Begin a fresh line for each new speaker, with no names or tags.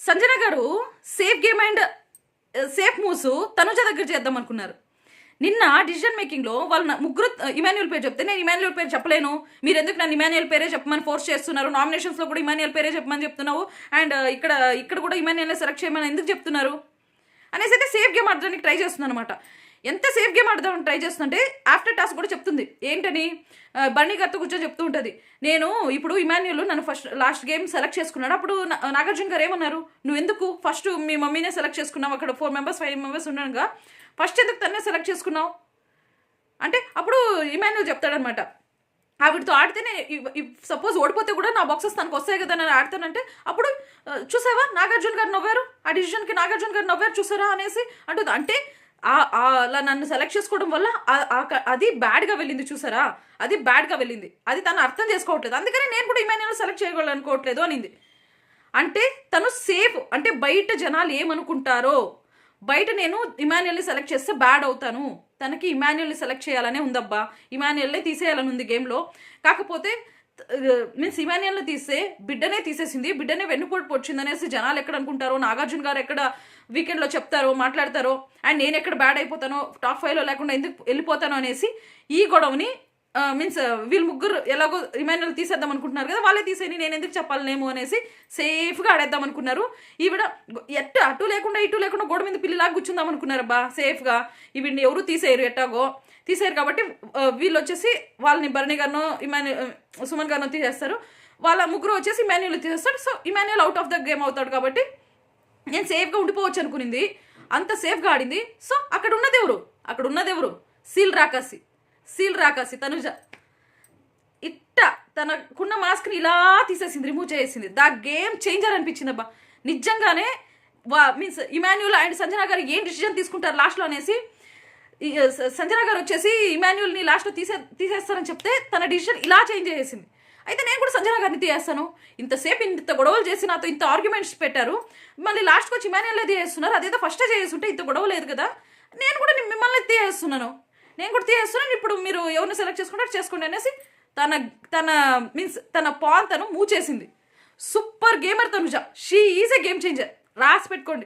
సంజన గారు safe game and safe moves Tanuja దగ్గర చేద్దాం అనుకున్నారు. నిన్న డిసిజన్ మేకింగ్లో వాళ్ళు ముగ్గురు ఇమాన్యుయల్ పేరు చెప్తే నేను ఇమాన్యుయల్ పేరు చెప్పలేను, మీరు ఎందుకు నన్ను ఇమాన్యుయల్ పేరే చెప్పమని ఫోర్స్ చేస్తున్నారు, నామినేషన్స్లో కూడా ఇమాన్యుయల్ పేరే చెప్పమని చెప్తున్నావు, అండ్ ఇక్కడ కూడా ఇమాన్యుయల్ సెలెక్ట్ చేయమని ఎందుకు చెప్తున్నారు అనేసి అయితే సేఫ్ గేమ్ ఆడడానికి ట్రై చేస్తుంది అనమాట. ఎంత సేఫ్ గేమ్ ఆడదామని ట్రై చేస్తుందంటే ఆఫ్టర్ టాస్క్ కూడా చెప్తుంది ఏంటని, బన్నీ గారితో కూర్చొని చెప్తూ ఉంటుంది, నేను ఇప్పుడు ఇమాన్యుయల్ నన్ను లాస్ట్ గేమ్ సెలెక్ట్ చేసుకున్నాడు, అప్పుడు నాగార్జున గారు ఏమన్నారు, నువ్వు ఎందుకు ఫస్ట్ మీ మమ్మీనే సెలెక్ట్ చేసుకున్నావు, అక్కడ 4 మెంబర్స్ 5 మెంబర్స్ ఉండగా ఫస్ట్ ఎందుకు తన్నే సెలెక్ట్ చేసుకున్నావు అంటే అప్పుడు ఇమాన్యుయల్ చెప్తాడనమాట, ఆవిడతో ఆడితేనే సపోజ్ ఓడిపోతే కూడా నా బాక్సెస్ తనకు వస్తాయి కదా నేను ఆడతానంటే అప్పుడు చూసావా నాగార్జున గారు నవ్వారు, ఆ డిసిజన్కి నాగార్జున గారు నవ్వారు చూసారా అనేసి అంటుంది. అంటే అలా నన్ను సెలెక్ట్ చేసుకోవడం వల్ల అది బ్యాడ్గా వెళ్ళింది చూసారా, అది బ్యాడ్గా వెళ్ళింది, అది తను అర్థం చేసుకోవట్లేదు, అందుకని నేను కూడా ఇమాన్యుయల్ సెలెక్ట్ చేయగలనుకోవట్లేదు అనింది. అంటే తను సేఫ్, అంటే బయట జనాలు ఏమనుకుంటారో, బయట నేను ఇమాన్యుయల్ని సెలెక్ట్ చేస్తే బ్యాడ్ అవుతాను, తనకి ఇమాన్యుయల్ని సెలెక్ట్ చేయాలనే ఉందబ్బా, ఇమాన్యుయల్ని తీసేయాలని ఉంది గేమ్లో, కాకపోతే మీన్స్ ఇమాన్యుయల్ని తీస్తే బిడ్డనే తీసేసింది, బిడ్డనే వెన్నుపోటు పొడిచింది అనేసి జనాలు ఎక్కడ అనుకుంటారో, నాగార్జున గారు ఎక్కడ వీకెండ్లో చెప్తారో మాట్లాడతారో, అండ్ నేను ఎక్కడ బ్యాడ్ అయిపోతానో, టాప్ 5లో లేకుండా ఎందుకు వెళ్ళిపోతానో అనేసి ఈ గొడవని మీన్స్ వీళ్ళు ముగ్గురు ఎలాగో ఇమాన్యుయల్ తీసేద్దాం అనుకుంటున్నారు కదా, వాళ్ళే తీసేని నేను ఎందుకు చెప్పాలనేమో అనేసి సేఫ్గా ఆడేద్దాం అనుకున్నారు. ఈవిడ అటు లేకుండా ఇటు లేకుండా గోడ మీద పిల్లిలాగా కూర్చుందాం అనుకున్నారబ్బా సేఫ్గా, ఈవిడ్ని ఎవరు తీసేయరు ఎట్టాగో తీసేయరు కాబట్టి వీళ్ళు వచ్చేసి వాళ్ళని భరణి గారినో సుమన్ గారినో తీసేస్తారు, వాళ్ళ ముగ్గురు వచ్చేసి ఇమాన్యుయల్ తీసేస్తాడు. So Emmanuel out of the game అవుతాడు కాబట్టి నేను సేఫ్గా ఉండిపోవచ్చు అనుకునింది, అంత సేఫ్గా ఆడింది. సో అక్కడ ఉన్నదెవరు సీల్ రాకాసి తనుజ తనకున్న మాస్క్ని ఇలా తీసేసింది, రిమూవ్ చేసింది, దా గేమ్ చేంజర్ అనిపించింది అబ్బా నిజంగానే. మీన్స్ ఇమాన్యుయల్ అండ్ సంజన గారు ఏం డిసిజన్ తీసుకుంటారు లాస్ట్లో అనేసి, సంజన గారు వచ్చేసి ఇమాన్యుయల్ని లాస్ట్లో తీసేస్తారని చెప్తే తన డిసిజన్ ఇలా చేంజ్ చేసేసింది. అయితే నేను కూడా సంజన గారిని తీసేస్తాను, ఇంతసేపు ఇంత గొడవలు చేసి నాతో ఇంత ఆర్గ్యుమెంట్స్ పెట్టారు, మళ్ళీ లాస్ట్కి వచ్చి ఇమాన్యుయల్ తీసేస్తున్నారు, అదేదో ఫస్టే చేస్తుంటే ఇంత గొడవ లేదు కదా, నేను కూడా మిమ్మల్ని తీసేస్తున్నాను, ఇప్పుడు మీరు ఎవరిని సెలెక్ట్ చేసుకుంటారో చేసుకోండి అనేసి తన పాన్ తను మూవ్ చేసింది. Super gamer Tanuja, she is a game changer, రాసి పెట్టుకోండి.